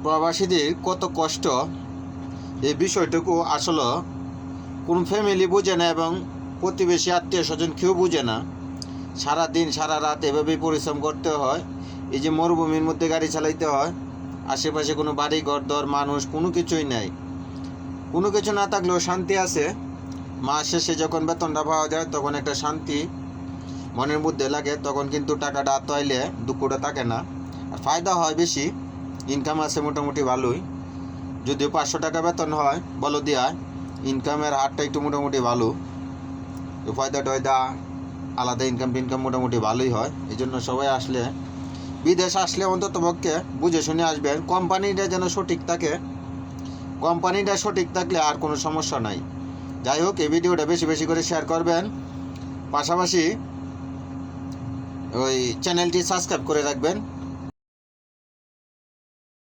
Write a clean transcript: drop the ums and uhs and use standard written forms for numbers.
প্রবাসীদের কত কষ্ট এই বিষয়টুকু আসলে কোন ফ্যামিলি বুঝে না এবং প্রতিবেশী আত্মীয় স্বজন কেউ বুঝে না। সারা দিন সারা রাত এভাবেই পরিশ্রম করতে হয়। এই যে মরুভূমির মধ্যে গাড়ি চালাইতে হয়, আশেপাশে কোনো বাড়ি ঘর দর মানুষ কোনো কিছুই নাই। কোনো কিছু না থাকলেও শান্তি আছে। মাস শেষে যখন বেতনটা পাওয়া যায় তখন একটা শান্তি মনের মধ্যে লাগে, তখন কিন্তু টাকাটা আইলে দুঃখটা থাকে না। আর ফায়দা হয় বেশি, ইনকাম আছে মোটামুটি ভালোই। যদিও 500 টাকা বেতন হয় বলো দিয়া, ইনকামের হারটা একটু মোটামুটি ভালো। ফায়দা আলাদা, ইনকাম মোটামুটি ভালোই হয়। এই জন্য সবাই আসলে, বিদেশ আসলে অন্তত পক্ষে বুঝে শুনে আসবেন। কোম্পানিটা যেন সঠিক থাকে, কোম্পানিটা সঠিক থাকলে আর কোনো সমস্যা নাই। যাই হোক, এই ভিডিওটা বেশি বেশি করে শেয়ার করবেন, পাশাপাশি ওই চ্যানেলটি সাবস্ক্রাইব করে রাখবেন।